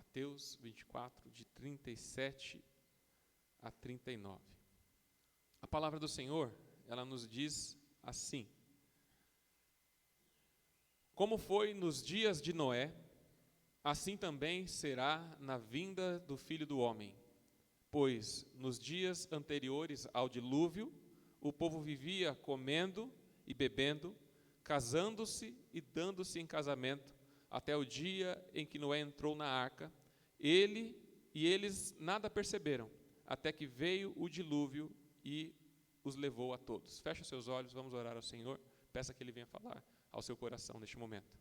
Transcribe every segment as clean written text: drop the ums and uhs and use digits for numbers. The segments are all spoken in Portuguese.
Mateus 24, de 37 a 39. A palavra do Senhor, ela nos diz assim: como foi nos dias de Noé, assim também será na vinda do Filho do Homem. Pois nos dias anteriores ao dilúvio, o povo vivia comendo e bebendo, casando-se e dando-se em casamento, até o dia em que Noé entrou na arca. Eles nada perceberam, até que veio o dilúvio e os levou a todos. Feche os seus olhos, vamos orar ao Senhor. Peça que Ele venha falar ao seu coração neste momento.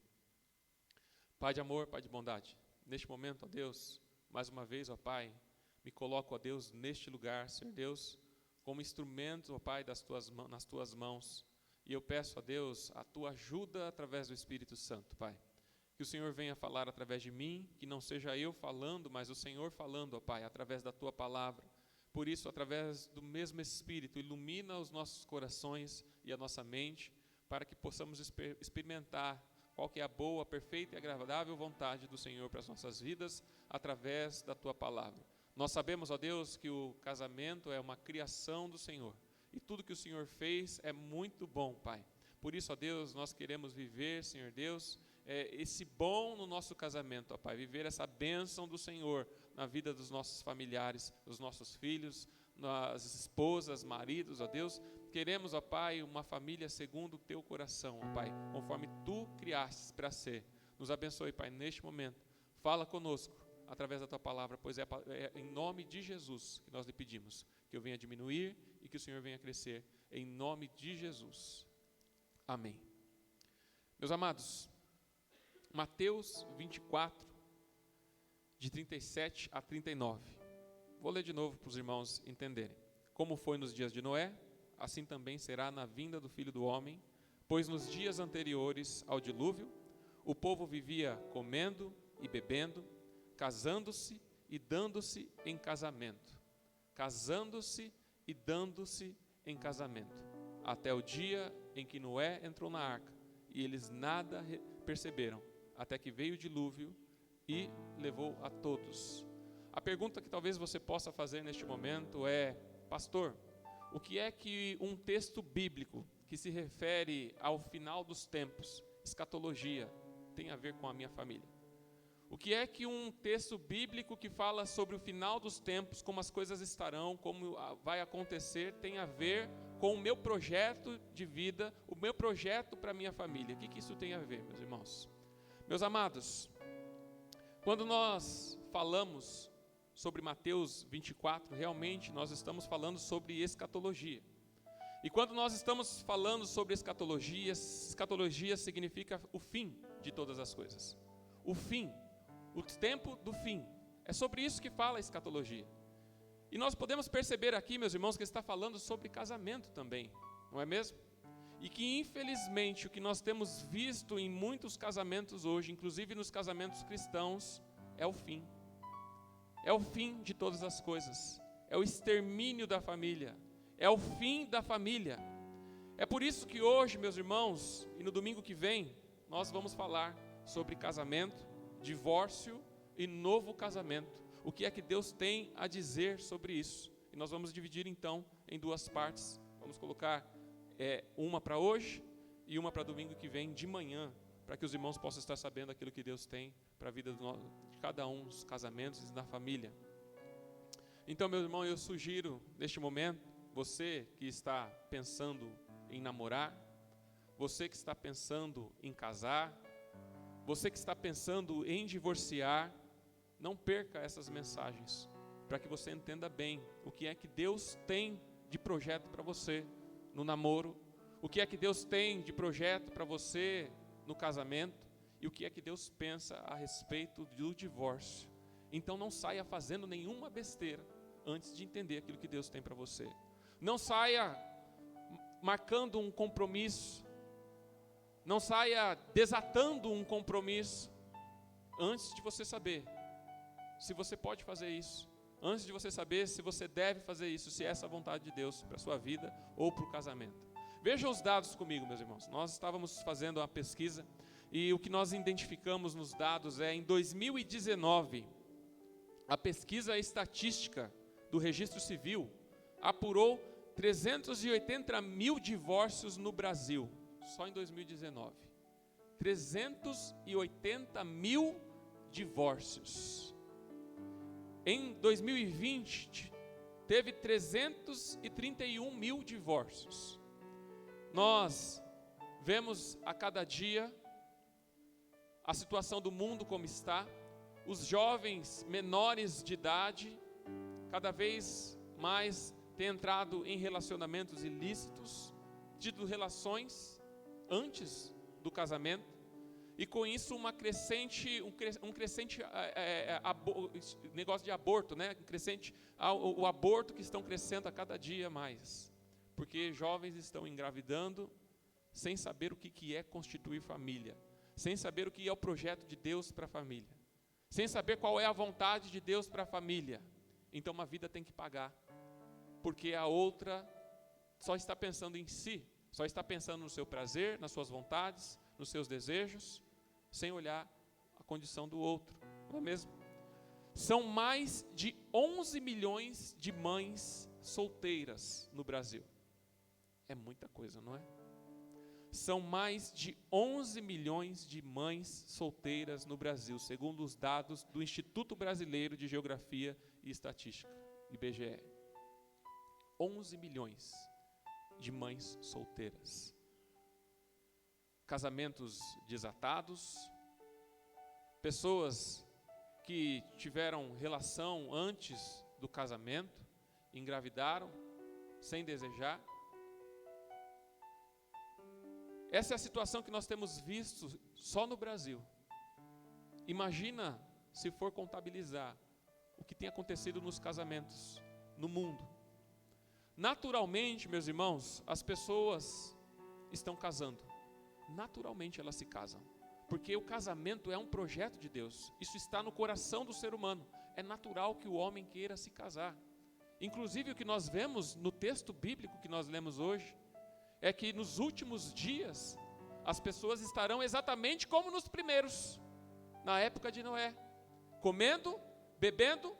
Pai de amor, Pai de bondade, neste momento, ó Deus, mais uma vez, ó Pai, me coloco, ó Deus, neste lugar, Senhor Deus, como instrumento, ó Pai, nas Tuas mãos. E eu peço, ó Deus, a Tua ajuda através do Espírito Santo, Pai. Que o Senhor venha falar através de mim, que não seja eu falando, mas o Senhor falando, ó Pai, através da Tua palavra. Por isso, através do mesmo Espírito, ilumina os nossos corações e a nossa mente, para que possamos experimentar qual que é a boa, perfeita e agradável vontade do Senhor para as nossas vidas, através da Tua palavra. Nós sabemos, ó Deus, que o casamento é uma criação do Senhor, e tudo que o Senhor fez é muito bom, Pai. Por isso, ó Deus, nós queremos viver, Senhor Deus, esse bom no nosso casamento, ó Pai, viver essa bênção do Senhor na vida dos nossos familiares, dos nossos filhos, nas esposas, maridos, ó Deus. Queremos, ó Pai, uma família segundo o Teu coração, ó Pai, conforme Tu criastes para ser. Nos abençoe, Pai, neste momento. Fala conosco através da Tua palavra, pois é em nome de Jesus que nós lhe pedimos, que eu venha diminuir e que o Senhor venha crescer, em nome de Jesus. Amém. Meus amados, Mateus 24, de 37 a 39. Vou ler de novo para os irmãos entenderem. Como foi nos dias de Noé, assim também será na vinda do Filho do Homem, pois nos dias anteriores ao dilúvio, o povo vivia comendo e bebendo, casando-se e dando-se em casamento. Casando-se e dando-se em casamento, até o dia em que Noé entrou na arca, e eles nada perceberam, até que veio o dilúvio e levou a todos. A pergunta que talvez você possa fazer neste momento é: pastor, o que é que um texto bíblico que se refere ao final dos tempos, escatologia, tem a ver com a minha família? O que é que um texto bíblico que fala sobre o final dos tempos, como as coisas estarão, como vai acontecer, tem a ver com o meu projeto de vida, o meu projeto para a minha família? O que isso tem a ver, meus irmãos? Meus amados, quando nós falamos sobre Mateus 24, realmente nós estamos falando sobre escatologia. E quando nós estamos falando sobre escatologia, escatologia significa o fim de todas as coisas. O fim, o tempo do fim. É sobre isso que fala a escatologia. E nós podemos perceber aqui, meus irmãos, que ele está falando sobre casamento também, não é mesmo? E que infelizmente o que nós temos visto em muitos casamentos hoje, inclusive nos casamentos cristãos, é o fim. É o fim de todas as coisas. É o extermínio da família. É o fim da família. É por isso que hoje, meus irmãos, e no domingo que vem, nós vamos falar sobre casamento, divórcio e novo casamento. O que é que Deus tem a dizer sobre isso? E nós vamos dividir então em duas partes. Vamos colocar uma para hoje e uma para domingo que vem de manhã, para que os irmãos possam estar sabendo aquilo que Deus tem para a vida de cada um dos casamentos e da família. Então, meu irmão, eu sugiro neste momento, você que está pensando em namorar, você que está pensando em casar, você que está pensando em divorciar, não perca essas mensagens, para que você entenda bem o que é que Deus tem de projeto para você no namoro, o que é que Deus tem de projeto para você no casamento, e o que é que Deus pensa a respeito do divórcio. Então não saia fazendo nenhuma besteira antes de entender aquilo que Deus tem para você. Não saia marcando um compromisso, não saia desatando um compromisso antes de você saber se você pode fazer isso, antes de você saber se você deve fazer isso, se é essa a vontade de Deus para a sua vida ou para o casamento. Vejam os dados comigo, meus irmãos. Nós estávamos fazendo uma pesquisa e o que nós identificamos nos dados é, em 2019, a pesquisa estatística do Registro Civil apurou 380 mil divórcios no Brasil, só em 2019. 380 mil divórcios. Em 2020, teve 331 mil divórcios. Nós vemos a cada dia a situação do mundo como está, os jovens menores de idade, cada vez mais têm entrado em relacionamentos ilícitos, tido relações antes do casamento, e com isso um crescente negócio de aborto, né? O aborto que estão crescendo a cada dia mais, porque jovens estão engravidando sem saber o que é constituir família, sem saber o que é o projeto de Deus para a família, sem saber qual é a vontade de Deus para a família. Então uma vida tem que pagar, porque a outra só está pensando em si, só está pensando no seu prazer, nas suas vontades, nos seus desejos, sem olhar a condição do outro, não é mesmo? São mais de 11 milhões de mães solteiras no Brasil. É muita coisa, não é? São mais de 11 milhões de mães solteiras no Brasil, segundo os dados do Instituto Brasileiro de Geografia e Estatística, IBGE. 11 milhões de mães solteiras. Casamentos desatados, pessoas que tiveram relação antes do casamento, engravidaram sem desejar. Essa é a situação que nós temos visto só no Brasil. Imagina se for contabilizar o que tem acontecido nos casamentos no mundo. Naturalmente, meus irmãos, as pessoas estão casando. Naturalmente elas se casam, porque o casamento é um projeto de Deus. Isso está no coração do ser humano. É natural que o homem queira se casar. Inclusive o que nós vemos no texto bíblico que nós lemos hoje, é que nos últimos dias, as pessoas estarão exatamente como nos primeiros, na época de Noé, comendo, bebendo,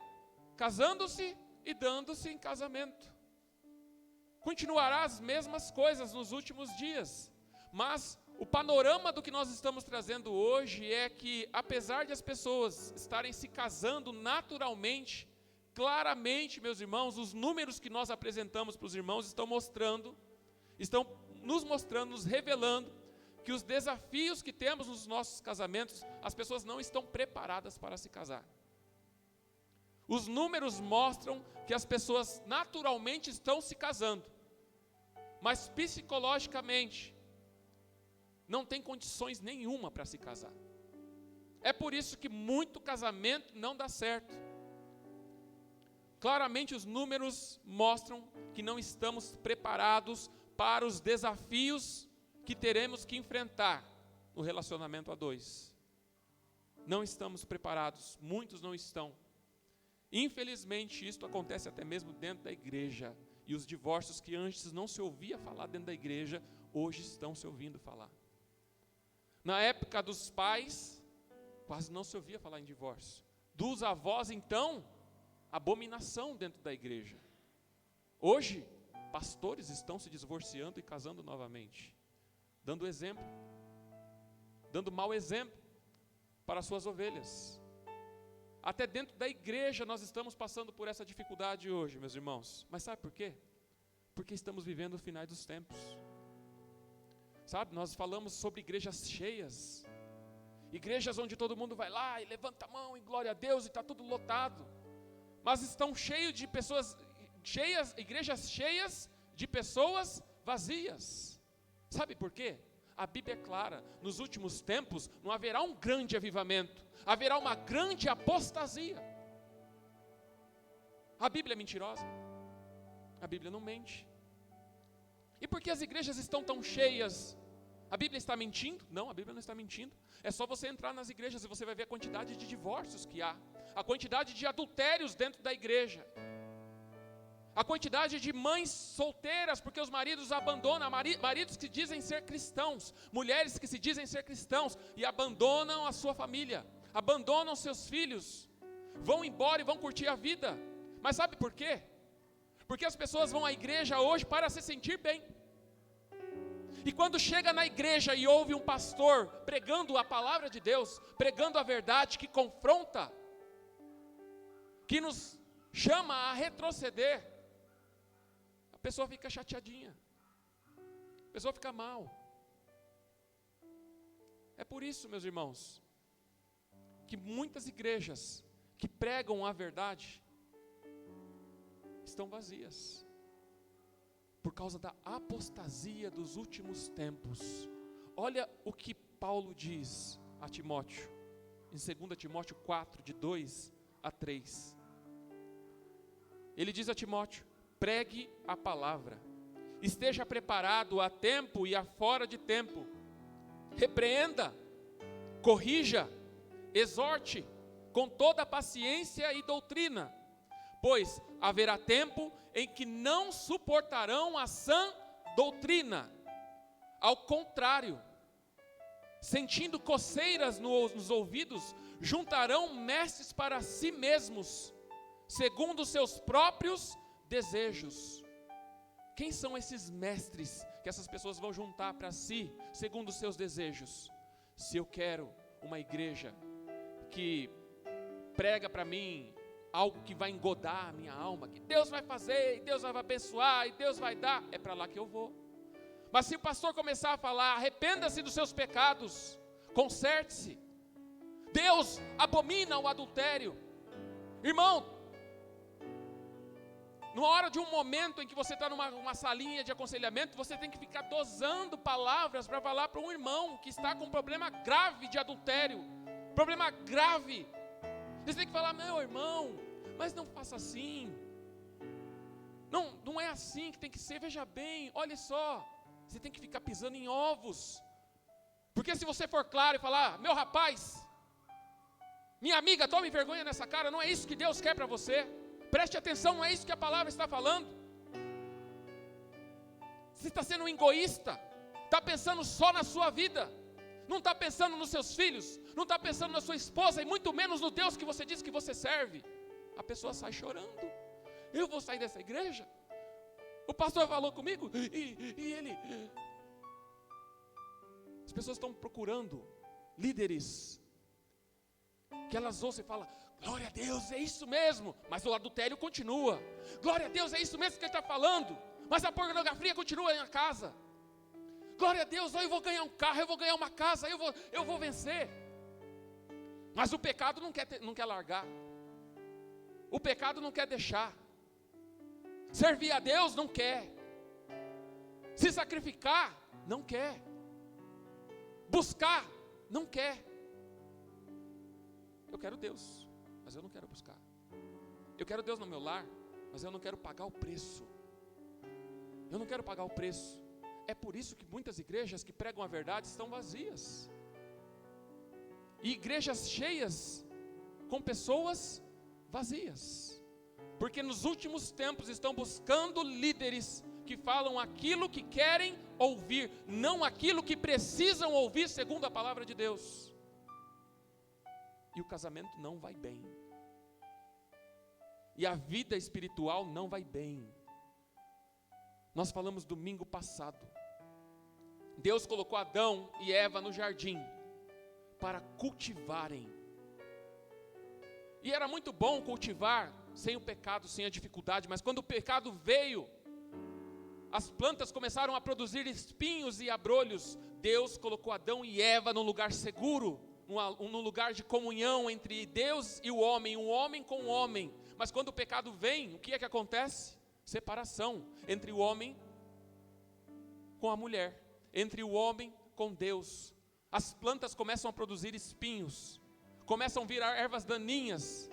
casando-se e dando-se em casamento. Continuará as mesmas coisas nos últimos dias, mas o panorama do que nós estamos trazendo hoje é que, apesar de as pessoas estarem se casando naturalmente, claramente, meus irmãos, os números que nós apresentamos para os irmãos estão nos mostrando, nos revelando que os desafios que temos nos nossos casamentos, as pessoas não estão preparadas para se casar. Os números mostram que as pessoas naturalmente estão se casando, mas psicologicamente não tem condições nenhuma para se casar. É por isso que muito casamento não dá certo. Claramente os números mostram que não estamos preparados para os desafios que teremos que enfrentar no relacionamento a dois. Não estamos preparados, muitos não estão. Infelizmente, isto acontece até mesmo dentro da igreja. E os divórcios que antes não se ouvia falar dentro da igreja, hoje estão se ouvindo falar. Na época dos pais, quase não se ouvia falar em divórcio. Dos avós, então, abominação dentro da igreja. Hoje, pastores estão se divorciando e casando novamente, dando exemplo, dando mau exemplo para as suas ovelhas. Até dentro da igreja nós estamos passando por essa dificuldade hoje, meus irmãos. Mas sabe por quê? Porque estamos vivendo os finais dos tempos. Sabe, nós falamos sobre igrejas cheias, igrejas onde todo mundo vai lá e levanta a mão e glória a Deus e está tudo lotado. Mas estão cheios de pessoas cheias, igrejas cheias de pessoas vazias. Sabe por quê? A Bíblia é clara, nos últimos tempos não haverá um grande avivamento, haverá uma grande apostasia. A Bíblia é mentirosa? A Bíblia não mente. E por que as igrejas estão tão cheias? A Bíblia está mentindo? Não, a Bíblia não está mentindo. É só você entrar nas igrejas e você vai ver a quantidade de divórcios que há, a quantidade de adultérios dentro da igreja, a quantidade de mães solteiras, porque os maridos abandonam, maridos que dizem ser cristãos, mulheres que se dizem ser cristãos e abandonam a sua família, abandonam seus filhos, vão embora e vão curtir a vida. Mas sabe por quê? Porque as pessoas vão à igreja hoje para se sentir bem. E quando chega na igreja e ouve um pastor pregando a palavra de Deus, pregando a verdade que confronta, que nos chama a retroceder, a pessoa fica chateadinha, a pessoa fica mal. É por isso, meus irmãos, que muitas igrejas que pregam a verdade estão vazias, por causa da apostasia dos últimos tempos. Olha o que Paulo diz a Timóteo, em 2 Timóteo 4, de 2 a 3. Ele diz a Timóteo: pregue a palavra, esteja preparado a tempo e a fora de tempo, repreenda, corrija, exorte, com toda paciência e doutrina, pois haverá tempo em que não suportarão a sã doutrina. Ao contrário, sentindo coceiras nos ouvidos, juntarão mestres para si mesmos, segundo os seus próprios desejos. Quem são esses mestres que essas pessoas vão juntar para si, segundo os seus desejos? Se eu quero uma igreja que prega para mim algo que vai engodar a minha alma, que Deus vai fazer, e Deus vai abençoar, e Deus vai dar, é para lá que eu vou. Mas se o pastor começar a falar: arrependa-se dos seus pecados, conserte-se, Deus abomina o adultério, irmão, na hora de um momento em que você está numa salinha de aconselhamento, você tem que ficar dosando palavras para falar para um irmão que está com um problema grave de adultério, problema grave. Você tem que falar: meu irmão, mas não faça assim, não é assim que tem que ser, veja bem, olha só, você tem que ficar pisando em ovos, porque se você for claro e falar: meu rapaz, minha amiga, tome vergonha nessa cara, não é isso que Deus quer para você, preste atenção, não é isso que a palavra está falando. Você está sendo um egoísta, está pensando só na sua vida, não está pensando nos seus filhos, não está pensando na sua esposa, e muito menos no Deus que você diz que você serve. A pessoa sai chorando: eu vou sair dessa igreja? O pastor falou comigo e ele... As pessoas estão procurando líderes que elas ouçam e falam: glória a Deus, é isso mesmo, mas o adultério continua. Glória a Deus, é isso mesmo que ele está falando, mas a pornografia continua na casa. Glória a Deus, eu vou ganhar um carro, eu vou ganhar uma casa, eu vou vencer. Mas o pecado não quer largar, o pecado não quer deixar, servir a Deus não quer, se sacrificar não quer, buscar não quer. Eu quero Deus, mas eu não quero buscar. Eu quero Deus no meu lar, mas eu não quero pagar o preço. Eu não quero pagar o preço. É por isso que muitas igrejas que pregam a verdade estão vazias, e igrejas cheias com pessoas vazias, porque nos últimos tempos estão buscando líderes que falam aquilo que querem ouvir, não aquilo que precisam ouvir segundo a palavra de Deus. E o casamento não vai bem, e a vida espiritual não vai bem. Nós falamos domingo passado, Deus colocou Adão e Eva no jardim para cultivarem, e era muito bom cultivar sem o pecado, sem a dificuldade, mas quando o pecado veio, as plantas começaram a produzir espinhos e abrolhos. Deus colocou Adão e Eva num lugar seguro, num lugar de comunhão entre Deus e o homem com o homem. Mas quando o pecado vem, o que é que acontece? Separação entre o homem com a mulher, entre o homem com Deus. As plantas começam a produzir espinhos, começam a virar ervas daninhas.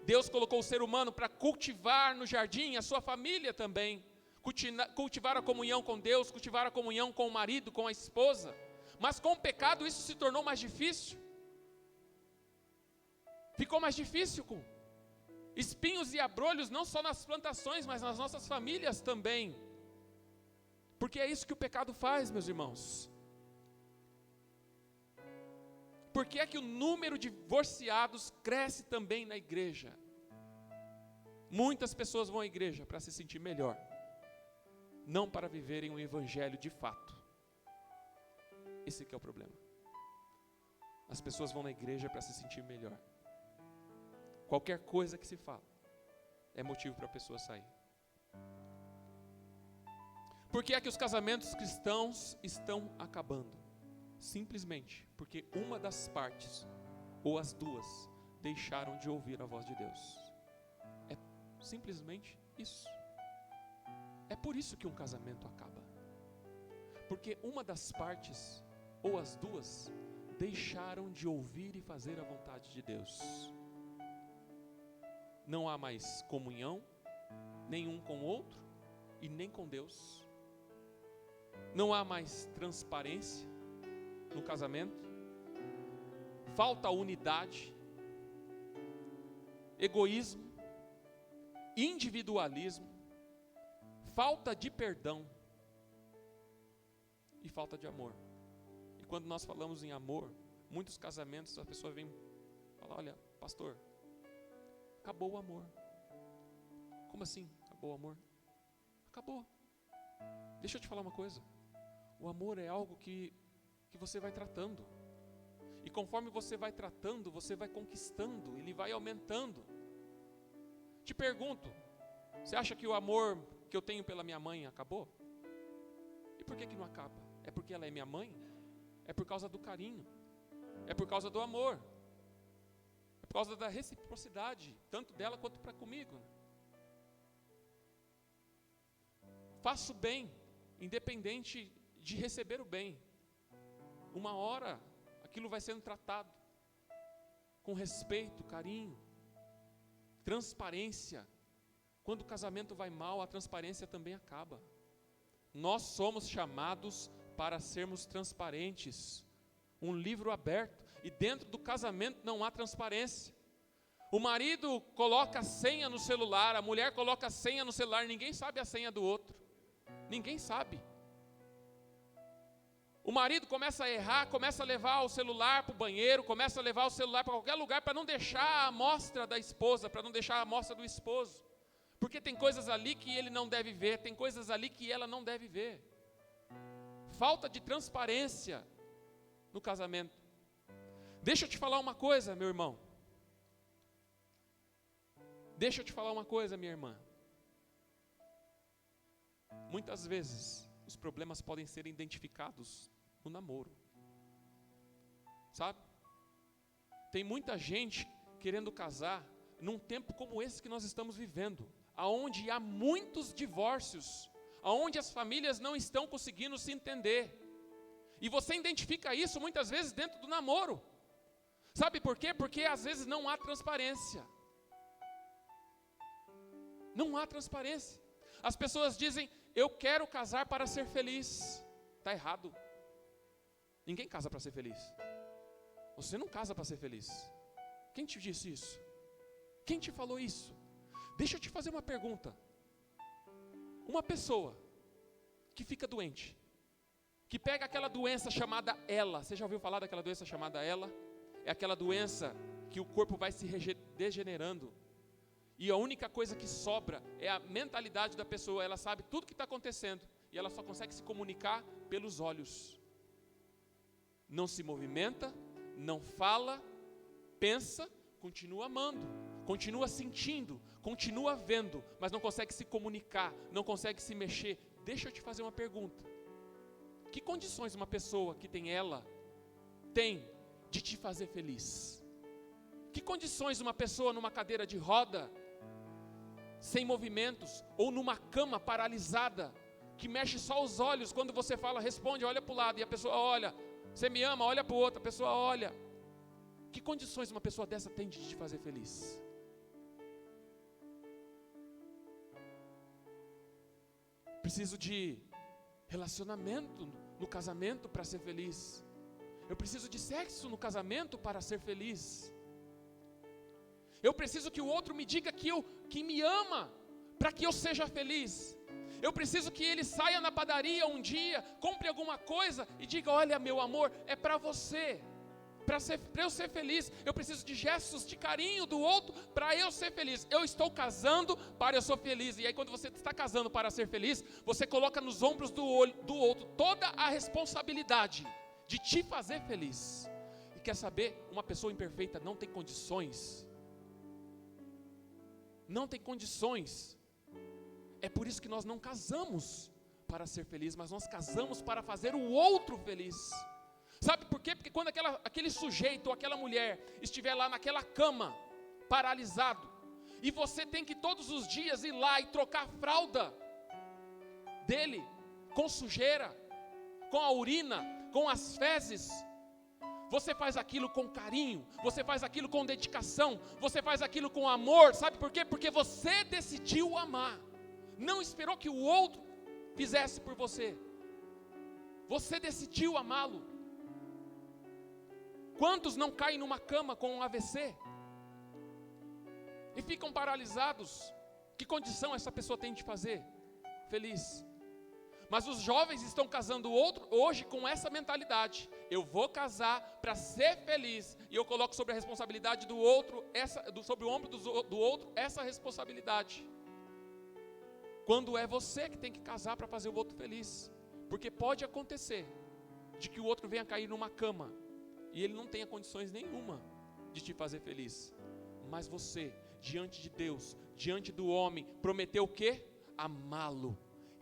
Deus colocou o ser humano para cultivar no jardim, a sua família também, cultivar a comunhão com Deus, cultivar a comunhão com o marido, com a esposa. Mas com o pecado isso se tornou mais difícil, ficou mais difícil, com espinhos e abrolhos não só nas plantações, mas nas nossas famílias também, porque é isso que o pecado faz, meus irmãos. Por que é que o número de divorciados cresce também na igreja? Muitas pessoas vão à igreja para se sentir melhor, não para viverem o evangelho de fato. Esse que é o problema. As pessoas vão na igreja para se sentir melhor. Qualquer coisa que se fala é motivo para a pessoa sair. Por que é que os casamentos cristãos estão acabando? Simplesmente porque uma das partes, ou as duas, deixaram de ouvir a voz de Deus. É simplesmente isso. É por isso que um casamento acaba. Porque uma das partes, ou as duas, deixaram de ouvir e fazer a vontade de Deus. Não há mais comunhão, nem um com o outro, e nem com Deus. Não há mais transparência no casamento. Falta unidade, egoísmo, individualismo, falta de perdão e falta de amor. E quando nós falamos em amor, muitos casamentos a pessoa vem falar: olha, pastor, acabou o amor. Como assim acabou o amor? Acabou. Deixa eu te falar uma coisa. O amor é algo que você vai tratando. E conforme você vai tratando, você vai conquistando, ele vai aumentando. Te pergunto, você acha que o amor que eu tenho pela minha mãe acabou? E por que não acaba? É porque ela é minha mãe? É por causa do carinho? É por causa do amor? É por causa da reciprocidade, tanto dela quanto para comigo. Faço bem, independente de receber o bem. Uma hora, aquilo vai sendo tratado com respeito, carinho, transparência. Quando o casamento vai mal, a transparência também acaba. Nós somos chamados para sermos transparentes, um livro aberto, e dentro do casamento não há transparência. O marido coloca a senha no celular, a mulher coloca a senha no celular, ninguém sabe a senha do outro, ninguém sabe. O marido começa a errar, começa a levar o celular para o banheiro, começa a levar o celular para qualquer lugar para não deixar a amostra da esposa, para não deixar a amostra do esposo. Porque tem coisas ali que ele não deve ver, tem coisas ali que ela não deve ver. Falta de transparência no casamento. Deixa eu te falar uma coisa, meu irmão. Deixa eu te falar uma coisa, minha irmã. Muitas vezes os problemas podem ser identificados no namoro. Sabe? Tem muita gente querendo casar num tempo como esse que nós estamos vivendo, aonde há muitos divórcios, aonde as famílias não estão conseguindo se entender. E você identifica isso muitas vezes dentro do namoro. Sabe por quê? Porque às vezes não há transparência. Não há transparência. As pessoas dizem: eu quero casar para ser feliz. Está errado. Ninguém casa para ser feliz. Você não casa para ser feliz. Quem te disse isso? Quem te falou isso? Deixa eu te fazer uma pergunta. Uma pessoa que fica doente, que pega aquela doença chamada ELA. Você já ouviu falar daquela doença chamada ELA? É aquela doença que o corpo vai se degenerando. E a única coisa que sobra é a mentalidade da pessoa. Ela sabe tudo o que está acontecendo e ela só consegue se comunicar pelos olhos. Não se movimenta, não fala, pensa, continua amando, continua sentindo, continua vendo, mas não consegue se comunicar, não consegue se mexer. Deixa eu te fazer uma pergunta. Que condições uma pessoa que tem ela tem de te fazer feliz? Que condições uma pessoa numa cadeira de roda, sem movimentos, ou numa cama paralisada, que mexe só os olhos, quando você fala, responde, olha para o lado, e a pessoa olha, você me ama, olha para o outro, a pessoa olha. Que condições uma pessoa dessa tem de te fazer feliz? Preciso de relacionamento no casamento para ser feliz. Eu preciso de sexo no casamento para ser feliz. Eu preciso que o outro me diga que me ama, para que eu seja feliz. Eu preciso que ele saia na padaria um dia, compre alguma coisa e diga: olha, meu amor, é para você para eu ser feliz, eu preciso de gestos de carinho do outro para eu ser feliz. Eu estou casando para eu ser feliz. E aí quando você está casando para ser feliz, você coloca nos ombros do outro toda a responsabilidade de te fazer feliz. E quer saber? Uma pessoa imperfeita não tem condições. Não tem condições. É por isso que nós não casamos para ser feliz, mas nós casamos para fazer o outro feliz. Sabe por quê? Porque quando aquele sujeito ou aquela mulher estiver lá naquela cama, paralisado, e você tem que todos os dias ir lá e trocar a fralda dele, com sujeira, com a urina, com as fezes, você faz aquilo com carinho, você faz aquilo com dedicação, você faz aquilo com amor. Sabe por quê? Porque você decidiu amar, não esperou que o outro fizesse por você, você decidiu amá-lo. Quantos não caem numa cama com um AVC e ficam paralisados? Que condição essa pessoa tem de fazer feliz? Mas os jovens estão casando hoje com essa mentalidade: eu vou casar para ser feliz, e eu coloco sobre a responsabilidade do outro, sobre o ombro do outro, essa responsabilidade. Quando é você que tem que casar para fazer o outro feliz, porque pode acontecer de que o outro venha cair numa cama e ele não tenha condições nenhuma de te fazer feliz, mas você, diante de Deus, diante do homem, prometeu o quê? Amá-lo,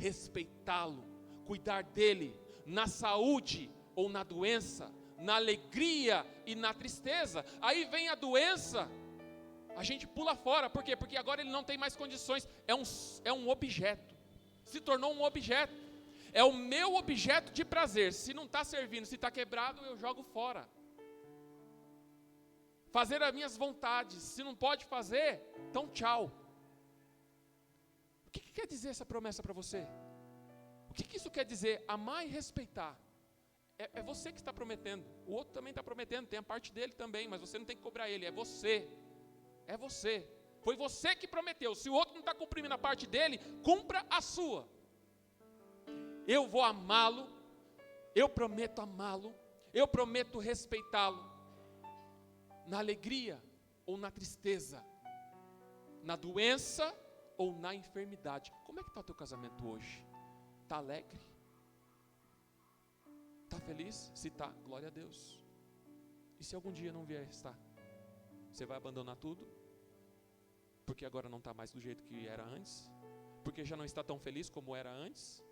respeitá-lo, cuidar dele, na saúde ou na doença, na alegria e na tristeza. Aí vem a doença, a gente pula fora. Por quê? Porque agora ele não tem mais condições, é um objeto, se tornou um objeto, é o meu objeto de prazer. Se não está servindo, se está quebrado, eu jogo fora. Fazer as minhas vontades, se não pode fazer, então tchau. O que quer dizer essa promessa para você? O que isso quer dizer? Amar e respeitar. É você que está prometendo, o outro também está prometendo, tem a parte dele também, mas você não tem que cobrar ele, é você. É você, foi você que prometeu. Se o outro não está cumprindo a parte dele, cumpra a sua. Eu vou amá-lo, eu prometo amá-lo, eu prometo respeitá-lo, na alegria ou na tristeza, na doença ou na enfermidade. Como é que está o teu casamento hoje? Está alegre? Está feliz? Se está, glória a Deus. E se algum dia não vier estar? Você vai abandonar tudo? Porque agora não está mais do jeito que era antes? Porque já não está tão feliz como era antes?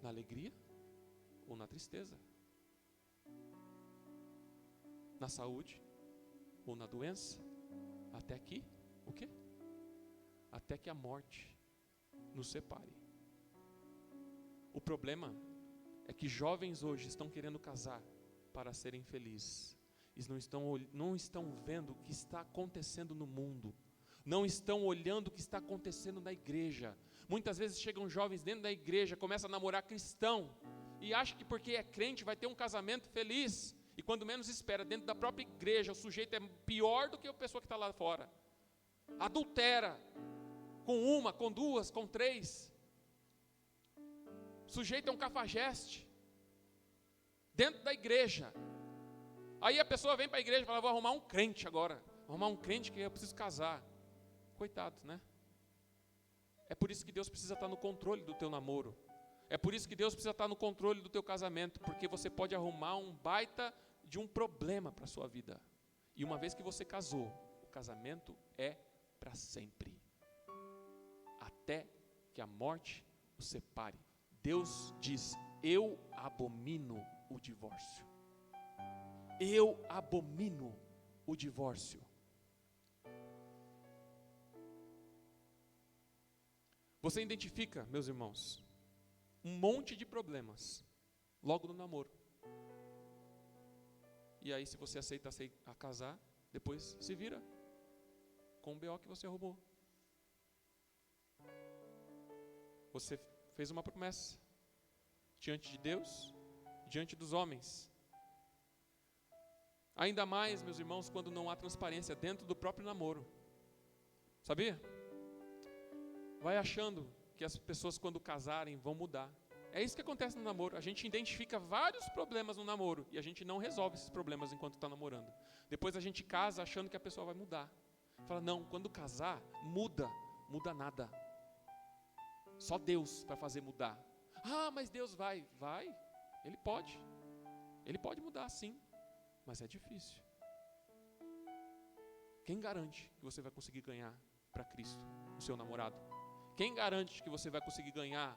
Na alegria ou na tristeza? Na saúde ou na doença? Até que, o quê? Até que a morte nos separe. O problema é que jovens hoje estão querendo casar para serem felizes. Eles não estão vendo o que está acontecendo no mundo. Não estão olhando o que está acontecendo na igreja. Muitas vezes chegam jovens dentro da igreja, começam a namorar cristão, e acham que porque é crente vai ter um casamento feliz. E quando menos espera, dentro da própria igreja, o sujeito é pior do que a pessoa que está lá fora. Adultera, com uma, com duas, com três. O sujeito é um cafajeste, dentro da igreja. Aí a pessoa vem para a igreja e fala: vou arrumar um crente agora. Vou arrumar um crente que eu preciso casar. Coitado, né? É por isso que Deus precisa estar no controle do teu namoro. É por isso que Deus precisa estar no controle do teu casamento, porque você pode arrumar um baita de um problema para a sua vida. E uma vez que você casou, o casamento é para sempre, até que a morte o separe. Deus diz: eu abomino o divórcio. Eu abomino o divórcio. Você identifica, meus irmãos, um monte de problemas logo no namoro. E aí, se você aceita a casar, depois se vira com o BO que você arrumou. Você fez uma promessa diante de Deus, diante dos homens. Ainda mais, meus irmãos, quando não há transparência dentro do próprio namoro. Sabia? Vai achando que as pessoas, quando casarem, vão mudar. É isso que acontece no namoro. A gente identifica vários problemas no namoro e a gente não resolve esses problemas enquanto está namorando. Depois a gente casa achando que a pessoa vai mudar. Fala, não, quando casar, muda nada. Só Deus para fazer mudar. Ah, mas Deus vai. Ele pode mudar sim, mas é difícil. Quem garante que você vai conseguir ganhar para Cristo o seu namorado? Quem garante que você vai conseguir ganhar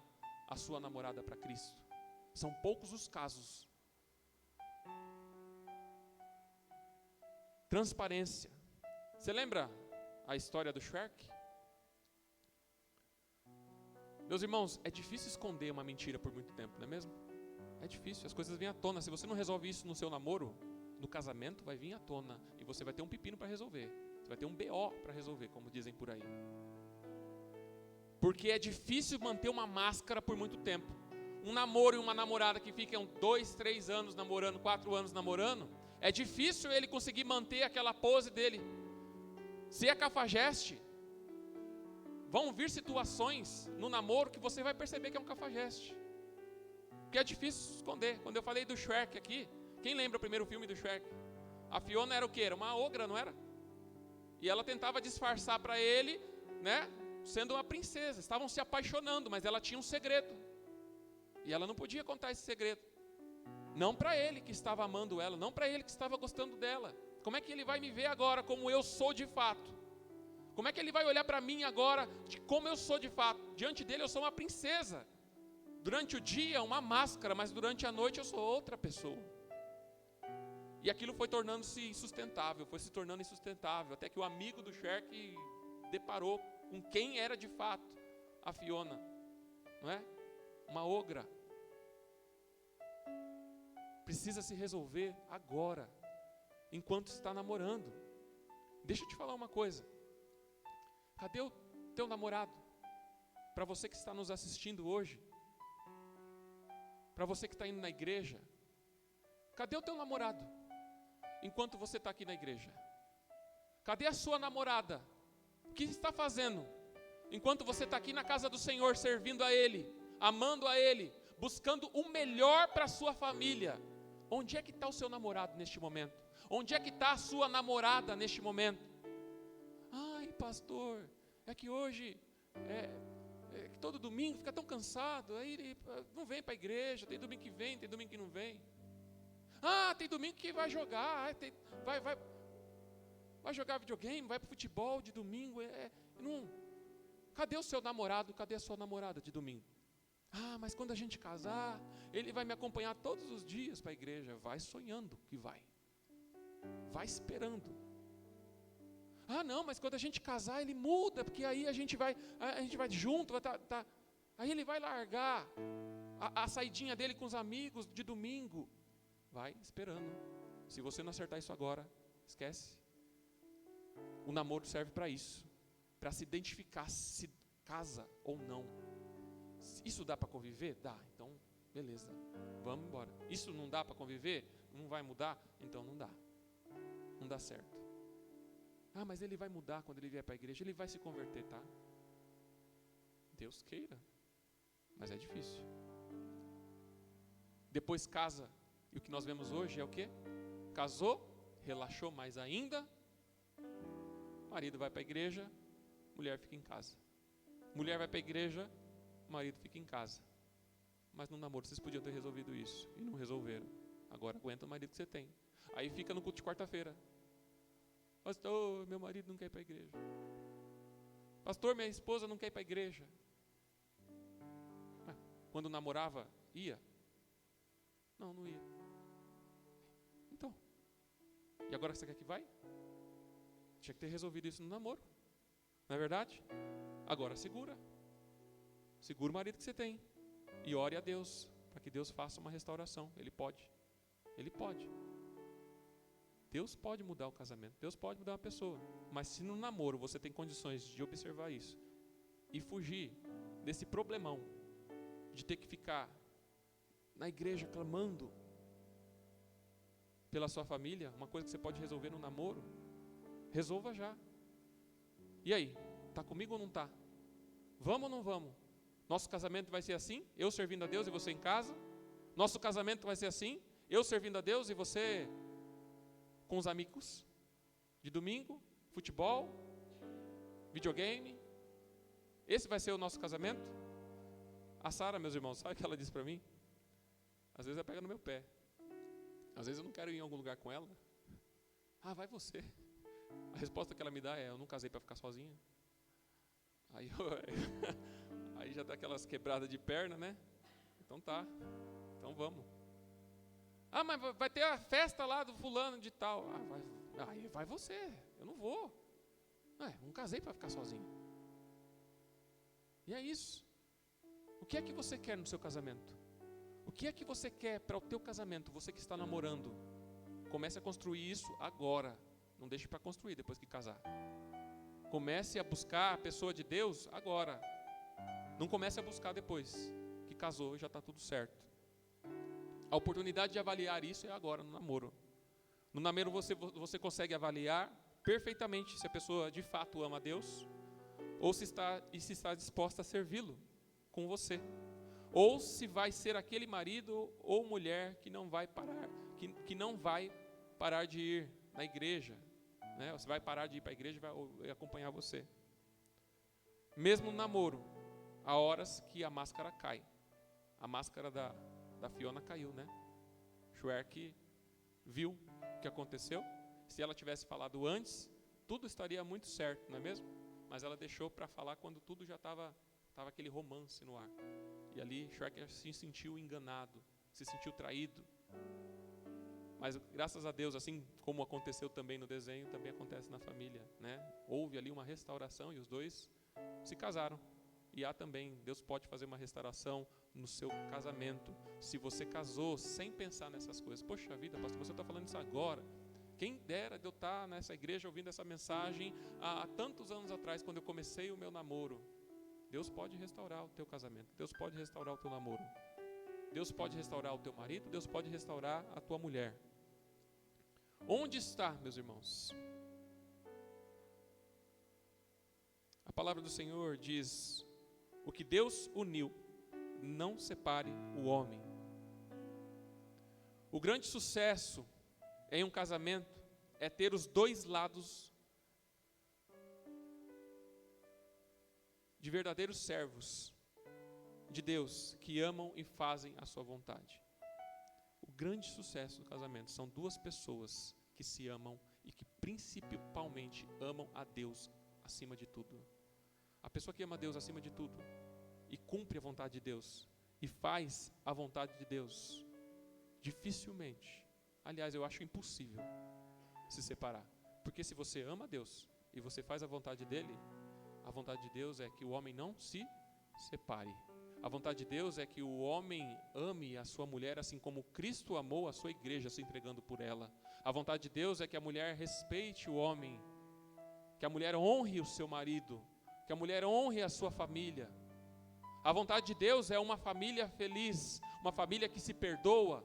a sua namorada para Cristo? São poucos os casos. Transparência. Você lembra a história do Shrek? Meus irmãos, é difícil esconder uma mentira por muito tempo, não é mesmo? É difícil, as coisas vêm à tona. Se você não resolve isso no seu namoro, no casamento vai vir à tona. E você vai ter um pepino para resolver. Você vai ter um BO para resolver, como dizem por aí. Porque é difícil manter uma máscara por muito tempo. Um namoro e uma namorada que ficam 2, 3 anos namorando, 4 anos namorando, é difícil ele conseguir manter aquela pose dele. Se é cafajeste, vão vir situações no namoro que você vai perceber que é um cafajeste. Porque é difícil esconder. Quando eu falei do Shrek aqui, quem lembra o primeiro filme do Shrek? A Fiona era o quê? Era uma ogra, não era? E ela tentava disfarçar para ele, né? Sendo uma princesa. Estavam se apaixonando, mas ela tinha um segredo. E ela não podia contar esse segredo. Não para ele que estava amando ela, não para ele que estava gostando dela. Como é que ele vai me ver agora como eu sou de fato? Como é que ele vai olhar para mim agora de como eu sou de fato? Diante dele eu sou uma princesa. Durante o dia uma máscara, mas durante a noite eu sou outra pessoa. E aquilo foi tornando-se insustentável, foi se tornando insustentável, até que o amigo do Shrek deparou com quem era de fato a Fiona, não é? Uma ogra. Precisa se resolver agora, enquanto está namorando. Deixa eu te falar uma coisa. Cadê o teu namorado? Para você que está nos assistindo hoje, para você que está indo na igreja, cadê o teu namorado? Enquanto você está aqui na igreja, cadê a sua namorada? O que está fazendo? Enquanto você está aqui na casa do Senhor, servindo a Ele, amando a Ele, buscando o melhor para a sua família. Onde é que está o seu namorado neste momento? Onde é que está a sua namorada neste momento? Ai, pastor, é que hoje, todo domingo fica tão cansado, aí ele não vem para a igreja, tem domingo que vem, tem domingo que não vem. Ah, tem domingo que vai jogar, vai jogar videogame, vai para o futebol de domingo. Cadê o seu namorado, cadê a sua namorada de domingo? Ah, mas quando a gente casar, ele vai me acompanhar todos os dias para a igreja. Vai sonhando que vai. Vai esperando. Ah, não, mas quando a gente casar, ele muda, porque aí a gente vai junto, aí ele vai largar a saidinha dele com os amigos de domingo. Vai esperando. Se você não acertar isso agora, esquece. O namoro serve para isso, para se identificar se casa ou não. Isso dá para conviver? Dá, então beleza, vamos embora. Isso não dá para conviver? Não vai mudar? Então não dá. Não dá certo. Ah, mas ele vai mudar quando ele vier para a igreja, ele vai se converter, tá? Deus queira, mas é difícil. Depois casa, e o que nós vemos hoje é o quê? Casou, relaxou mais ainda, marido vai para a igreja, mulher fica em casa. Mulher vai para a igreja, marido fica em casa. Mas no namoro vocês podiam ter resolvido isso e não resolveram. Agora aguenta o marido que você tem. Aí fica no culto de quarta-feira. Pastor, meu marido não quer ir para a igreja. Pastor, minha esposa não quer ir para a igreja. Quando namorava, ia? Não ia. Então, e agora você quer que vai? Tinha que ter resolvido isso no namoro. Não é verdade? Agora segura o marido que você tem e ore a Deus para que Deus faça uma restauração. Ele pode. Deus pode mudar o casamento, Deus pode mudar uma pessoa. Mas se no namoro você tem condições de observar isso e fugir desse problemão de ter que ficar na igreja clamando pela sua família, uma coisa que você pode resolver no namoro, resolva já. E aí, está comigo ou não está? Vamos ou não vamos? Nosso casamento vai ser assim, eu servindo a Deus e você em casa. Nosso casamento vai ser assim, eu servindo a Deus e você com os amigos. De domingo, futebol, videogame. Esse vai ser o nosso casamento? A Sara, meus irmãos, sabe o que ela disse para mim? Às vezes ela pega no meu pé. Às vezes eu não quero ir em algum lugar com ela. Ah, vai você. A resposta que ela me dá é, eu não casei para ficar sozinha. Aí já dá aquelas quebradas de perna, né? Então tá, então vamos. Ah, mas vai ter a festa lá do fulano de tal. Aí vai você, eu não vou. Não casei para ficar sozinho. E é isso. O que é que você quer no seu casamento? O que é que você quer para o teu casamento, você que está namorando? Comece a construir isso agora. Não deixe para construir depois que casar. Comece a buscar a pessoa de Deus agora. Não comece a buscar depois que casou e já está tudo certo. A oportunidade de avaliar isso é agora, no namoro. No namoro você consegue avaliar perfeitamente se a pessoa de fato ama a Deus ou se está disposta a servi-lo com você. Ou se vai ser aquele marido ou mulher que não vai parar, que não vai parar de ir na igreja. Né? Você vai parar de ir para a igreja e vai acompanhar você. Mesmo no namoro, há horas que a máscara cai. A máscara da Fiona caiu, né? Schwerk viu o que aconteceu. Se ela tivesse falado antes, tudo estaria muito certo, não é mesmo? Mas ela deixou para falar quando tudo já estava aquele romance no ar. E ali Schwerk se sentiu enganado, se sentiu traído. Mas graças a Deus, assim como aconteceu também no desenho, também acontece na família, né? Houve ali uma restauração e os dois se casaram. E há também, Deus pode fazer uma restauração no seu casamento. Se você casou sem pensar nessas coisas. Poxa vida, pastor, você está falando isso agora. Quem dera de eu estar nessa igreja ouvindo essa mensagem há tantos anos atrás, quando eu comecei o meu namoro. Deus pode restaurar o teu casamento. Deus pode restaurar o teu namoro. Deus pode restaurar o teu marido. Deus pode restaurar a tua mulher. Onde está, meus irmãos? A palavra do Senhor diz: o que Deus uniu, não separe o homem. O grande sucesso em um casamento é ter os dois lados de verdadeiros servos de Deus, que amam e fazem a sua vontade. O grande sucesso do casamento são duas pessoas que se amam e que principalmente amam a Deus acima de tudo. A pessoa que ama a Deus acima de tudo e cumpre a vontade de Deus e faz a vontade de Deus, dificilmente, aliás, eu acho impossível se separar. Porque se você ama a Deus e você faz a vontade dele, a vontade de Deus é que o homem não se separe. A vontade de Deus é que o homem ame a sua mulher assim como Cristo amou a sua igreja, se entregando por ela. A vontade de Deus é que a mulher respeite o homem, que a mulher honre o seu marido, que a mulher honre a sua família. A vontade de Deus é uma família feliz, uma família que se perdoa,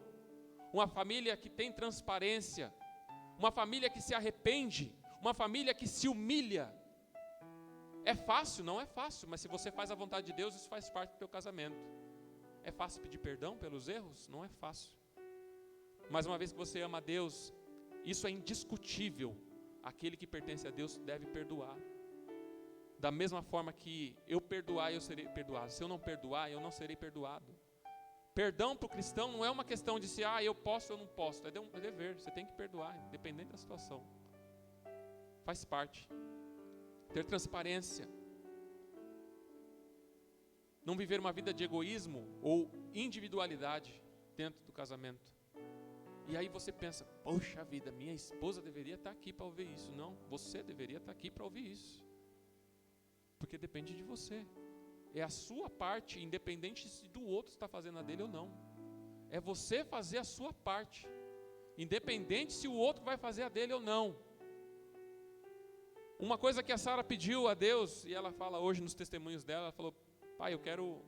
uma família que tem transparência, uma família que se arrepende, uma família que se humilha. É fácil? Não é fácil, mas se você faz a vontade de Deus, isso faz parte do teu casamento. É fácil pedir perdão pelos erros? Não é fácil. Mas uma vez que você ama a Deus, isso é indiscutível. Aquele que pertence a Deus deve perdoar. Da mesma forma que eu perdoar, eu serei perdoado. Se eu não perdoar, eu não serei perdoado. Perdão para o cristão não é uma questão de se eu posso ou não posso. É dever, você tem que perdoar, independente da situação. Faz parte. Ter transparência. Não viver uma vida de egoísmo ou individualidade dentro do casamento. E aí você pensa, poxa vida, minha esposa deveria estar aqui para ouvir isso. Não, você deveria estar aqui para ouvir isso. Porque depende de você. É a sua parte, independente se do outro está fazendo a dele ou não. É você fazer a sua parte, independente se o outro vai fazer a dele ou não. Uma coisa que a Sara pediu a Deus, e ela fala hoje nos testemunhos dela, ela falou, pai, eu quero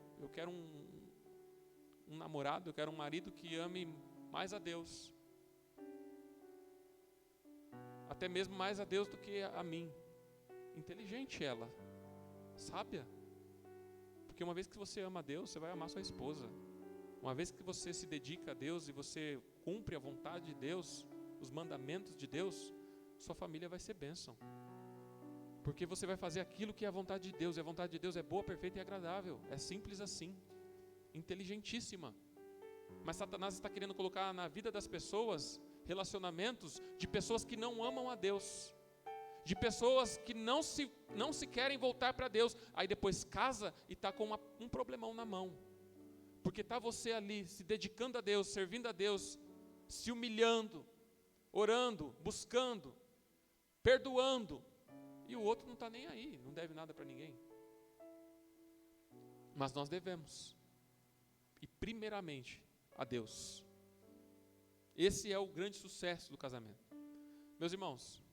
um namorado, eu quero um marido que ame mais a Deus. Até mesmo mais a Deus do que a mim. Inteligente ela, sábia. Porque uma vez que você ama a Deus, você vai amar sua esposa. Uma vez que você se dedica a Deus e você cumpre a vontade de Deus, os mandamentos de Deus, sua família vai ser bênção. Porque você vai fazer aquilo que é a vontade de Deus, e a vontade de Deus é boa, perfeita e agradável. É simples assim, inteligentíssima. Mas Satanás está querendo colocar na vida das pessoas relacionamentos de pessoas que não amam a Deus, de pessoas que não se querem voltar para Deus. Aí depois casa e está com um problemão na mão, porque está você ali se dedicando a Deus, servindo a Deus, se humilhando, orando, buscando, perdoando, e o outro não está nem aí, não deve nada para ninguém. Mas nós devemos, e primeiramente a Deus. Esse é o grande sucesso do casamento. Meus irmãos,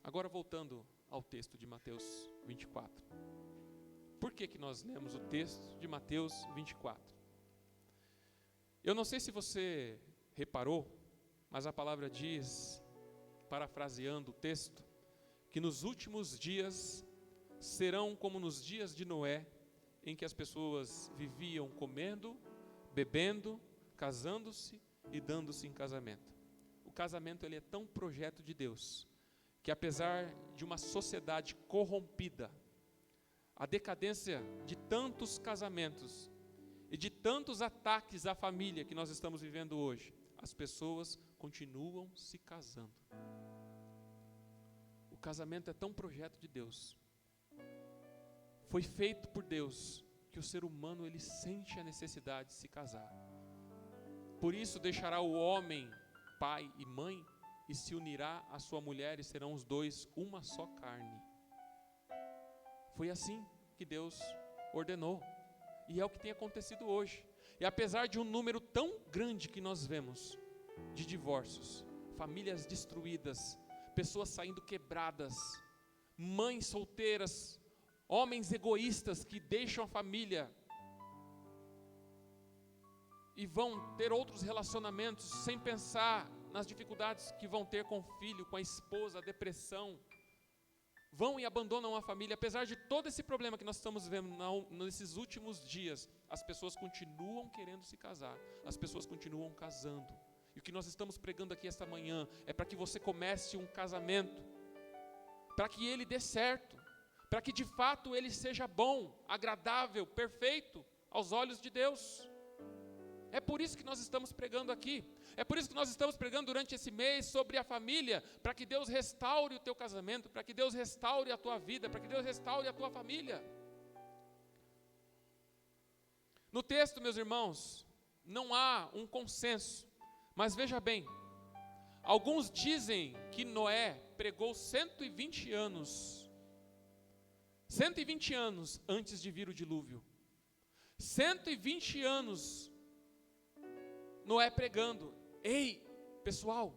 agora voltando ao texto de Mateus 24. Por que nós lemos o texto de Mateus 24? Eu não sei se você reparou, mas a palavra diz, parafraseando o texto, que nos últimos dias serão como nos dias de Noé, em que as pessoas viviam comendo, bebendo, casando-se e dando-se em casamento. O casamento, ele é tão projeto de Deus, que apesar de uma sociedade corrompida, a decadência de tantos casamentos e de tantos ataques à família que nós estamos vivendo hoje, as pessoas continuam se casando. O casamento é tão projeto de Deus, foi feito por Deus, que o ser humano ele sente a necessidade de se casar. Por isso deixará o homem pai e mãe e se unirá à sua mulher, e serão os dois uma só carne. Foi assim que Deus ordenou, e é o que tem acontecido hoje. E apesar de um número tão grande que nós vemos de divórcios, famílias destruídas, pessoas saindo quebradas, mães solteiras, homens egoístas que deixam a família e vão ter outros relacionamentos sem pensar nas dificuldades que vão ter com o filho, com a esposa, a depressão, vão e abandonam a família. Apesar de todo esse problema que nós estamos vendo nesses últimos dias, as pessoas continuam querendo se casar, as pessoas continuam casando. E o que nós estamos pregando aqui esta manhã é para que você comece um casamento, para que ele dê certo, para que de fato ele seja bom, agradável, perfeito aos olhos de Deus. É por isso que nós estamos pregando aqui, é por isso que nós estamos pregando durante esse mês sobre a família, para que Deus restaure o teu casamento, para que Deus restaure a tua vida, para que Deus restaure a tua família. No texto, meus irmãos, não há um consenso, mas veja bem, alguns dizem que Noé pregou 120 anos antes de vir o dilúvio. 120 anos Noé pregando: ei, pessoal,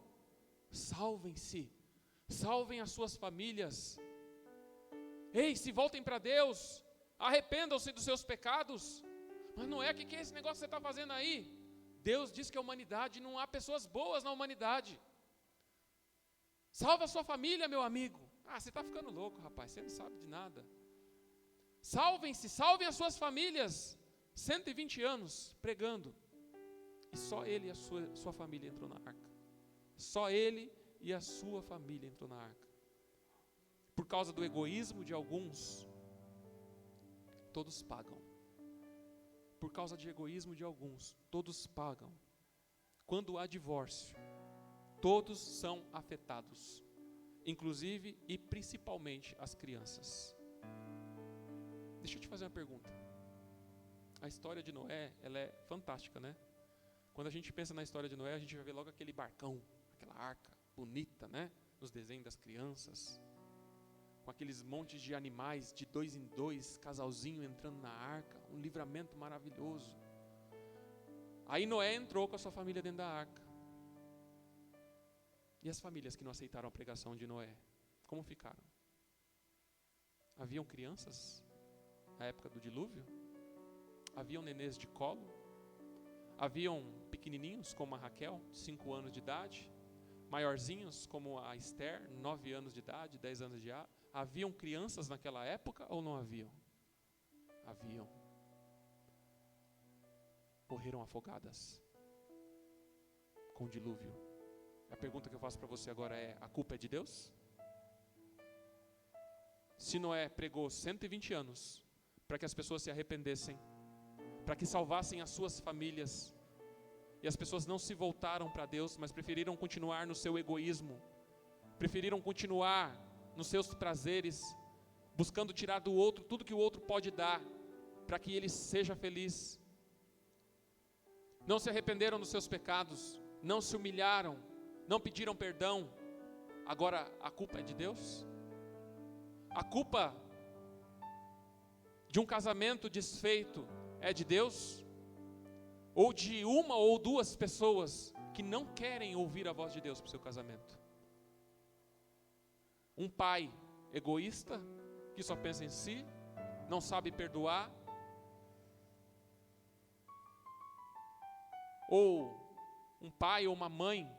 salvem-se, salvem as suas famílias, ei, se voltem para Deus, arrependam-se dos seus pecados. Mas Noé, o que é esse negócio que você está fazendo aí? Deus diz que a humanidade, não há pessoas boas na humanidade. Salva a sua família, meu amigo. Você está ficando louco, rapaz, você não sabe de nada. Salvem-se, salvem as suas famílias. 120 anos pregando. E só ele e a sua família entrou na arca. Só ele e a sua família entrou na arca. Por causa do egoísmo de alguns, todos pagam. Por causa de egoísmo de alguns, todos pagam. Quando há divórcio, todos são afetados, inclusive e principalmente as crianças. Deixa eu te fazer uma pergunta. A história de Noé, ela é fantástica, né? Quando a gente pensa na história de Noé, a gente vai ver logo aquele barcão, aquela arca bonita, né? Nos desenhos das crianças, com aqueles montes de animais de 2 em 2, casalzinho entrando na arca, um livramento maravilhoso. Aí Noé entrou com a sua família dentro da arca. E as famílias que não aceitaram a pregação de Noé, como ficaram? Haviam crianças na época do dilúvio? Haviam nenês de colo? Haviam pequenininhos como a Raquel, 5 anos de idade? Maiorzinhos como a Esther, 9 anos de idade, 10 anos de idade? Haviam crianças naquela época ou não haviam? haviam. Morreram afogadas com o dilúvio. A pergunta que eu faço para você agora é: a culpa é de Deus? Se Noé pregou 120 anos para que as pessoas se arrependessem, para que salvassem as suas famílias, e as pessoas não se voltaram para Deus, mas preferiram continuar no seu egoísmo, preferiram continuar nos seus prazeres, buscando tirar do outro tudo que o outro pode dar, para que ele seja feliz. Não se arrependeram dos seus pecados, não se humilharam, não pediram perdão. Agora a culpa é de Deus? A culpa de um casamento desfeito é de Deus? Ou de uma ou duas pessoas que não querem ouvir a voz de Deus para o seu casamento? Um pai egoísta, que só pensa em si, não sabe perdoar? Ou um pai ou uma mãe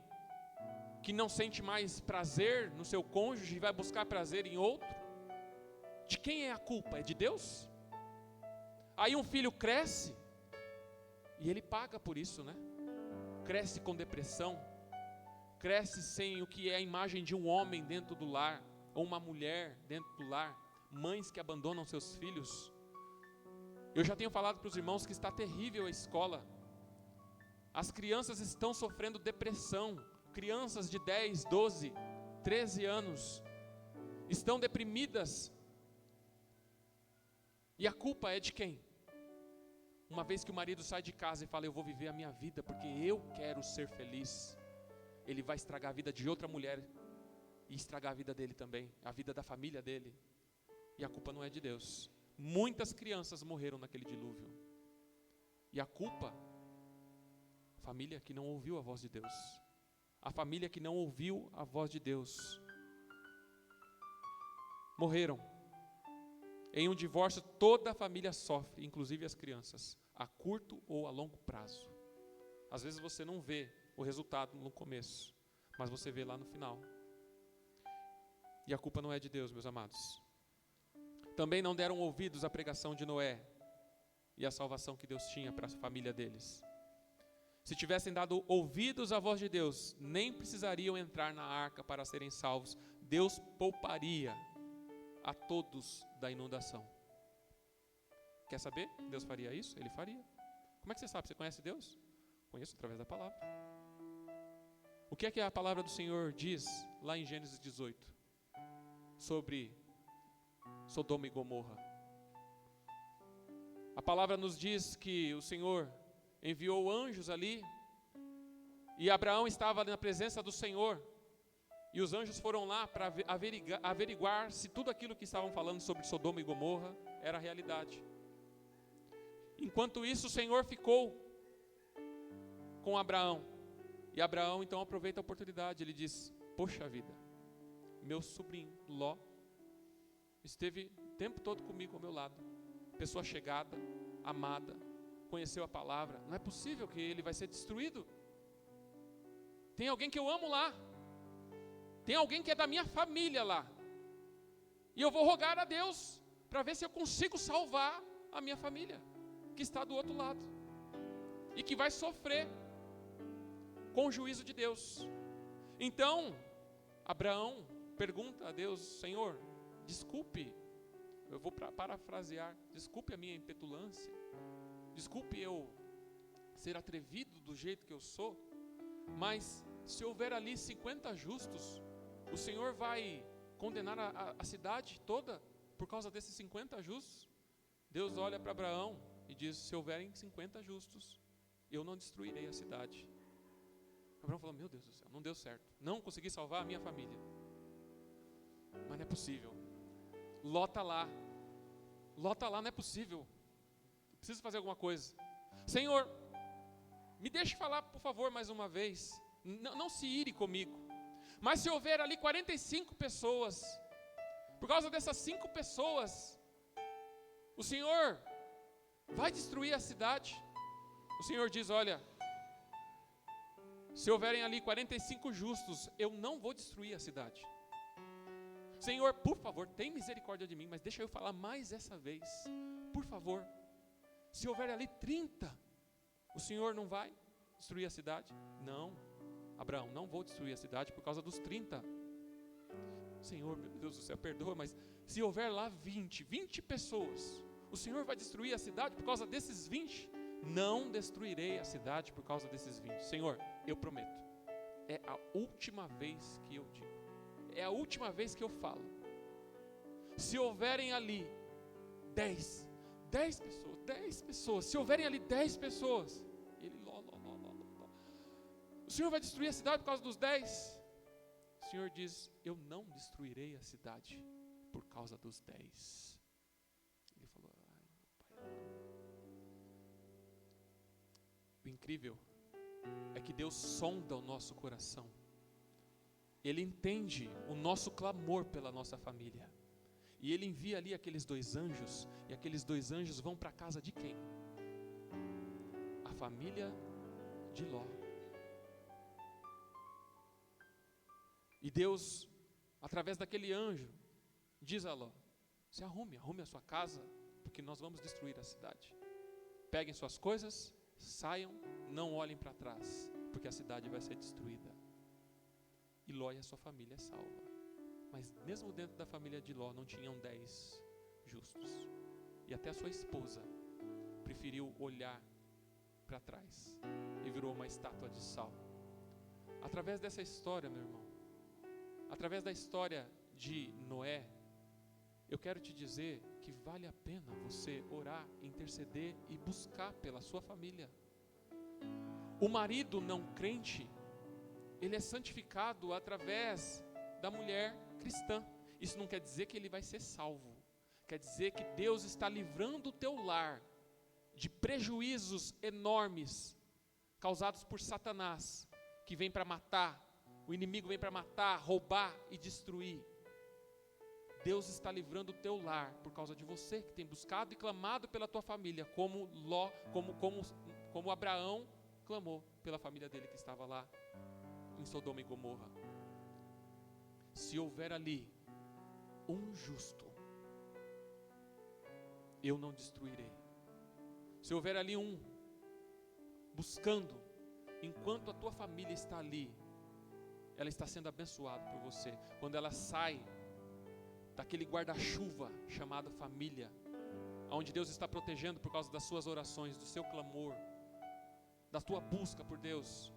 que não sente mais prazer no seu cônjuge e vai buscar prazer em outro? De quem é a culpa? É de Deus? Aí um filho cresce e ele paga por isso, né? Cresce com depressão, cresce sem o que é a imagem de um homem dentro do lar, ou uma mulher dentro do lar, mães que abandonam seus filhos. Eu já tenho falado para os irmãos que está terrível a escola. As crianças estão sofrendo depressão, crianças de 10, 12, 13 anos, estão deprimidas. E a culpa é de quem? Uma vez que o marido sai de casa e fala: eu vou viver a minha vida porque eu quero ser feliz, ele vai estragar a vida de outra mulher e estragar a vida dele também, a vida da família dele. E a culpa não é de Deus. Muitas crianças morreram naquele dilúvio. E a culpa, a família que não ouviu a voz de Deus. A família que não ouviu a voz de Deus. Morreram. Em um divórcio, toda a família sofre, inclusive as crianças, a curto ou a longo prazo. Às vezes você não vê o resultado no começo, mas você vê lá no final. E a culpa não é de Deus, meus amados. Também não deram ouvidos à pregação de Noé e à salvação que Deus tinha para a família deles. Se tivessem dado ouvidos à voz de Deus, nem precisariam entrar na arca para serem salvos. Deus pouparia a todos da inundação. Quer saber? Deus faria isso? Ele faria. Como é que você sabe? Você conhece Deus? Conheço através da palavra. O que é que a palavra do Senhor diz lá em Gênesis 18 sobre Sodoma e Gomorra? A palavra nos diz que o Senhor enviou anjos ali e Abraão estava ali na presença do Senhor. E os anjos foram lá para averiguar se tudo aquilo que estavam falando sobre Sodoma e Gomorra era realidade. Enquanto isso, o Senhor ficou com Abraão. E Abraão então aproveita a oportunidade. Ele diz: poxa vida, meu sobrinho Ló esteve o tempo todo comigo ao meu lado. Pessoa chegada, amada, conheceu a palavra. Não é possível que ele vai ser destruído. Tem alguém que eu amo lá. Tem alguém que é da minha família lá. E eu vou rogar a Deus para ver se eu consigo salvar a minha família, que está do outro lado. E que vai sofrer com o juízo de Deus. Então, Abraão pergunta a Deus: Senhor, desculpe, eu vou parafrasear, desculpe a minha impetulância, desculpe eu ser atrevido do jeito que eu sou, mas se houver ali 50 justos, o Senhor vai condenar a cidade toda por causa desses 50 justos? Deus olha para Abraão e diz: se houverem 50 justos, eu não destruirei a cidade. Abraão falou: meu Deus do céu, não deu certo, não consegui salvar a minha família. Mas não é possível. Ló está lá, não é possível. Preciso fazer alguma coisa. Senhor, me deixe falar, por favor, mais uma vez. Não se ire comigo. Mas se houver ali 45 pessoas, por causa dessas 5 pessoas, o Senhor vai destruir a cidade? O Senhor diz: olha, se houverem ali 45 justos, eu não vou destruir a cidade. Senhor, por favor, tem misericórdia de mim, mas deixa eu falar mais essa vez, por favor. Se houver ali 30, o Senhor não vai destruir a cidade? Não, Abraão, não vou destruir a cidade por causa dos 30. Senhor, meu Deus do céu, perdoa, mas se houver lá 20 pessoas, o Senhor vai destruir a cidade por causa desses 20? Não destruirei a cidade por causa desses 20. Senhor, eu prometo, é a última vez que eu digo, é a última vez que eu falo. Se houverem ali 10 pessoas, se houverem ali 10 pessoas, o Senhor vai destruir a cidade por causa dos 10? O Senhor diz, eu não destruirei a cidade por causa dos 10. Ele falou, ai, meu pai. O incrível é que Deus sonda o nosso coração. Ele entende o nosso clamor pela nossa família. E Ele envia ali aqueles 2 anjos, e aqueles 2 anjos vão para a casa de quem? A família de Ló. E Deus, através daquele anjo, diz a Ló, se arrume a sua casa, porque nós vamos destruir a cidade. Peguem suas coisas, saiam, não olhem para trás, porque a cidade vai ser destruída. E Ló e a sua família é salva. Mas mesmo dentro da família de Ló não tinham 10 justos. E até a sua esposa preferiu olhar para trás e virou uma estátua de sal. Através dessa história, meu irmão, através da história de Noé, eu quero te dizer que vale a pena você orar, interceder e buscar pela sua família. O marido não crente, ele é santificado através da mulher cristã. Isso não quer dizer que ele vai ser salvo. Quer dizer que Deus está livrando o teu lar de prejuízos enormes causados por Satanás, que vem para matar. O inimigo vem para matar, roubar e destruir. Deus está livrando o teu lar por causa de você que tem buscado e clamado pela tua família, como Ló, como Abraão clamou pela família dele que estava lá em Sodoma e Gomorra. Se houver ali um justo, eu não destruirei. Se houver ali um buscando, enquanto a tua família está ali, ela está sendo abençoada por você. Quando ela sai daquele guarda-chuva chamado família, onde Deus está protegendo por causa das suas orações, do seu clamor, da tua busca por Deus,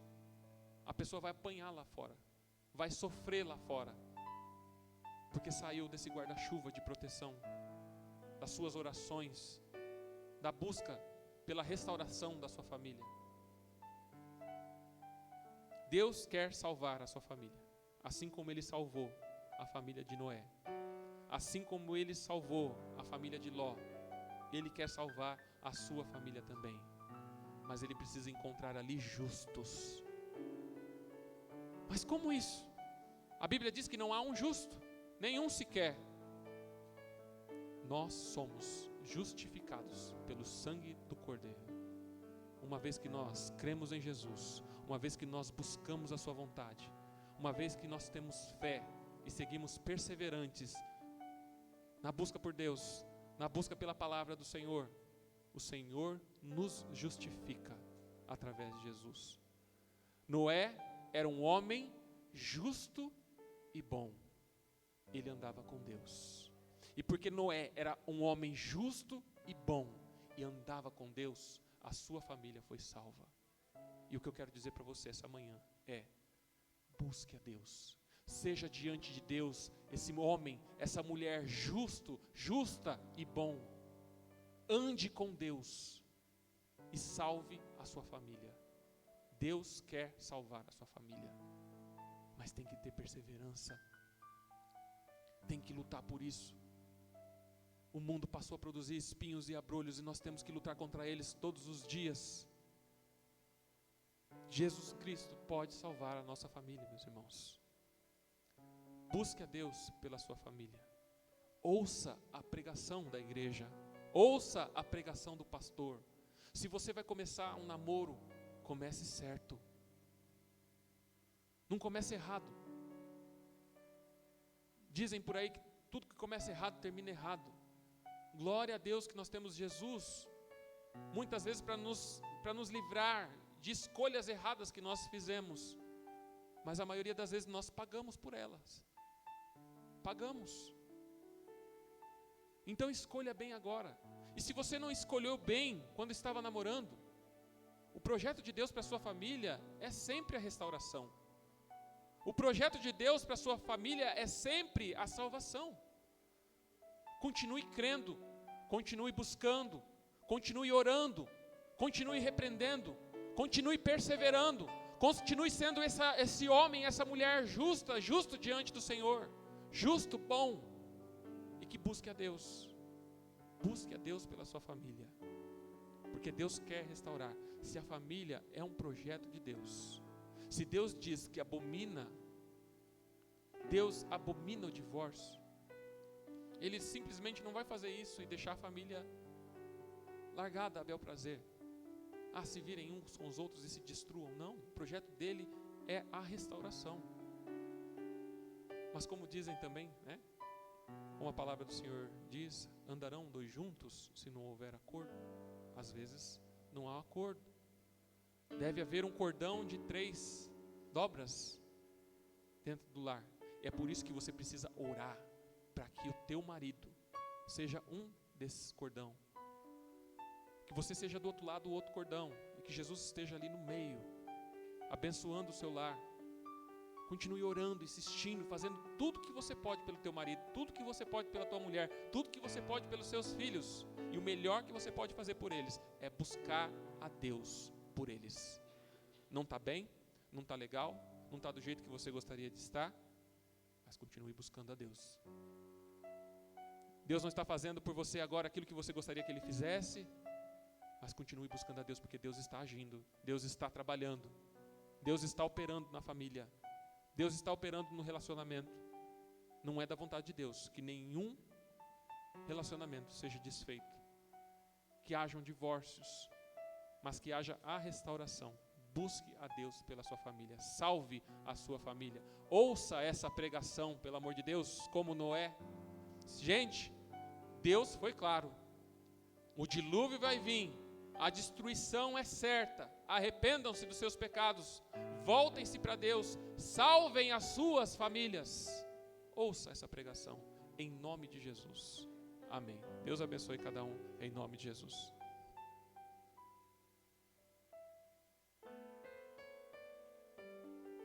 a pessoa vai apanhar lá fora, vai sofrer lá fora, porque saiu desse guarda-chuva de proteção, das suas orações, da busca pela restauração da sua família. Deus quer salvar a sua família, assim como Ele salvou a família de Noé, assim como Ele salvou a família de Ló. Ele quer salvar a sua família também, mas Ele precisa encontrar ali justos. Mas como isso? A Bíblia diz que não há um justo, nenhum sequer. Nós somos justificados pelo sangue do Cordeiro. Uma vez que nós cremos em Jesus, uma vez que nós buscamos a sua vontade, uma vez que nós temos fé e seguimos perseverantes na busca por Deus, na busca pela palavra do Senhor, o Senhor nos justifica através de Jesus. Noé era um homem justo e bom. Ele andava com Deus. E porque Noé era um homem justo e bom e andava com Deus, a sua família foi salva. E o que eu quero dizer para você essa manhã é: busque a Deus. Seja diante de Deus esse homem, essa mulher justa e bom. Ande com Deus e salve a sua família. Deus quer salvar a sua família, mas tem que ter perseverança, tem que lutar por isso. O mundo passou a produzir espinhos e abrolhos e nós temos que lutar contra eles todos os dias. Jesus Cristo pode salvar a nossa família, meus irmãos. Busque a Deus pela sua família. Ouça a pregação da igreja. Ouça a pregação do pastor. Se você vai começar um namoro, comece certo. Não comece errado. Dizem por aí que tudo que começa errado termina errado. Glória a Deus que nós temos Jesus, muitas vezes para nos livrar de escolhas erradas que nós fizemos, mas a maioria das vezes nós pagamos por elas. Pagamos. Então escolha bem agora. E se você não escolheu bem quando estava namorando, o projeto de Deus para a sua família é sempre a restauração. O projeto de Deus para a sua família é sempre a salvação. Continue crendo, continue buscando, continue orando, continue repreendendo, continue perseverando, continue sendo esse homem, essa mulher justo diante do Senhor, justo, bom, e que busque a Deus pela sua família, porque Deus quer restaurar. Se a família é um projeto de Deus, se Deus diz que Deus abomina o divórcio, Ele simplesmente não vai fazer isso e deixar a família largada a bel prazer. Se virem uns com os outros e se destruam. Não, o projeto dele é a restauração. Mas como dizem também, né? Como a palavra do Senhor diz, andarão dois juntos se não houver acordo? Às vezes não há acordo. Deve haver um cordão de 3 dobras dentro do lar. É por isso que você precisa orar, para que o teu marido seja um desses cordão, que você seja do outro lado do outro cordão, e que Jesus esteja ali no meio, abençoando o seu lar. Continue orando, insistindo, fazendo tudo que você pode pelo teu marido, tudo que você pode pela tua mulher, tudo que você pode pelos seus filhos, e o melhor que você pode fazer por eles é buscar a Deus por eles. Não está bem, não está legal, não está do jeito que você gostaria de estar, mas continue buscando a Deus. Deus não está fazendo por você agora aquilo que você gostaria que Ele fizesse, mas continue buscando a Deus, porque Deus está agindo, Deus está trabalhando, Deus está operando na família, Deus está operando no relacionamento. Não é da vontade de Deus que nenhum relacionamento seja desfeito, que hajam divórcios, mas que haja a restauração. Busque a Deus pela sua família, salve a sua família, ouça essa pregação, pelo amor de Deus, como Noé. Gente, Deus foi claro, o dilúvio vai vir, a destruição é certa, arrependam-se dos seus pecados, voltem-se para Deus, salvem as suas famílias. Ouça essa pregação, em nome de Jesus, amém. Deus abençoe cada um, em nome de Jesus.